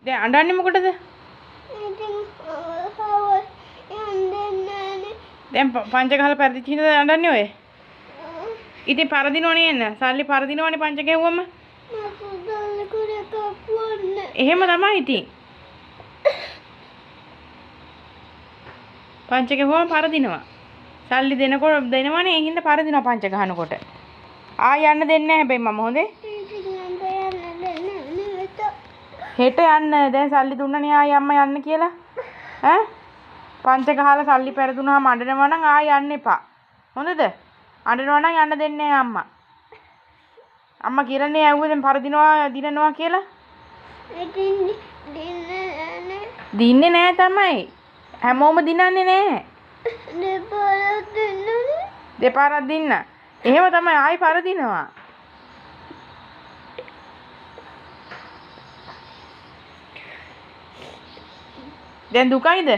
දැන් අඬන්නේ මොකටද? දැන් පංච ගහලා පෙරදිච්ච හින්දා අඬන්නේ ඔය. ඉතින් පරදිනවනේ එන්න. සල්ලි පරදිනවනේ පංච ගැහුවම. එහෙම තමයි ඉතින්. පංච ගැහුවම පරදිනවා. සල්ලි දෙනකොට දෙනවනේ ඒ හින්දා පරදිනවා පංච ගහනකොට. ආය යන්න දෙන්නේ නැහැ හැබැයි මම හොඳේ. හෙට යන්න දැන් සල්ලි දුන්නනේ ආය අම්මා යන්න කියලා. ඈ පංච ගහලා සල්ලි පෙරදුනහම අඬනවා නම් ආය යන්න එපා. හොඳද? අඬනවා නම් යන්න දෙන්නේ නැහැ අම්මා. අම්මා කියලානේ ඇහුවේ දැන් පරදිනවා දිනනවා කියලා. දින්නේ නැහැ තමයි. හැමෝම දිනන්නේ නැහැ. දෙපාරක් දින්න. එහෙම තමයි ආයි පරදිනවා. දැන් දුකයිද?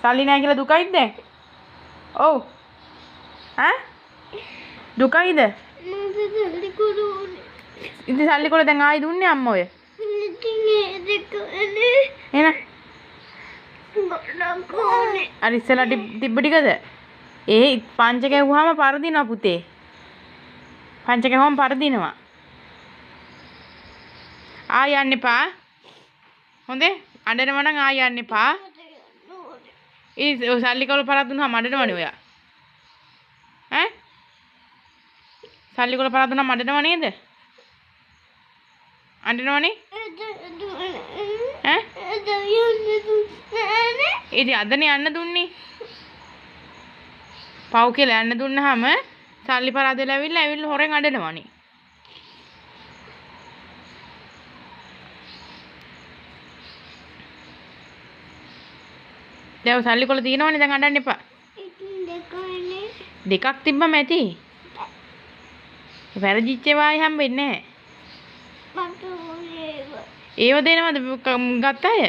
සල්ලි නැහැ කියලා දුකයිද දැන්? ඔව්. ඈ? දුකයිද? ඉතින් සල්ලි කොල දැන් ආයි දුන්නේ අම්ම ඔය. එන. අර ඉස්සලා තිබ්බ ටිකද? ඒ පංච ගැහුවාම පරදිනවා පුතේ. පංච ගැහුවාම පරදිනවා. ආය යන්න එපා. හොඳේ? අඬනවා නම් ආය යන්න එපා. ඒ සල්ලි කොල පරක් දුන්නාම අඬනවනේ ඔයා. ඈ? සල්ලි කොල පරක් දුන්නාම අඬනව නේද? අඬනවනේ? ඈ? ඉතින් අදනේ යන්න දුන්නේ. පව් කියලා යන්න දුන්නාම සල්ලි පරාදෙලා ඇවිල්ලා හොරෙන් අඬනවනේ. දැන් සල්ලි කොල තියෙනවනේ දැන් අඬන්න එපා. දෙකක් තිබ්බම ඇති. වැරදිච්ච ඒවායි හම්බෙන්නේ නැහැ. ඒව දෙනවද ගත්ත අය?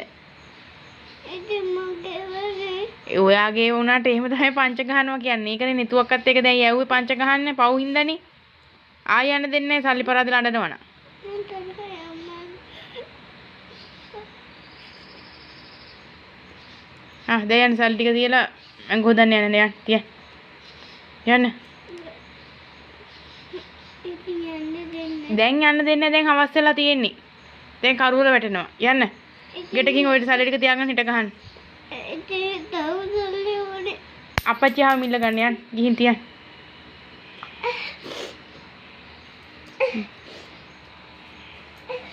ඔයාගේ වුණාට එහෙම තමයි පංච ගහනවා කියන්නේ. ඒකනේ නෙතුවක්කත් එක දැන් යැව්වේ පංච ගහන්නේ පව් හින්දානේ. ආය යන්න දෙන්නේ නැහැ සල්ලි පරාදෙලා අඬනවනම්. දැන් යන්න සල්ලි ටික තියලා අංග හොදන්න යන්න යන්න තිය. යන්න. දැන් යන්න දෙන්නේ දැන් හවස් වෙලා තියෙන්නේ. දැන් කරුවල වැටෙනවා. යන්න. ගෙටකින් ඔය සල්ලි ටික තියාගෙන හිට ගහන්න. අපච්චි ආව මිල්ල ගන්න යන්න. ගිහින් තියන්න.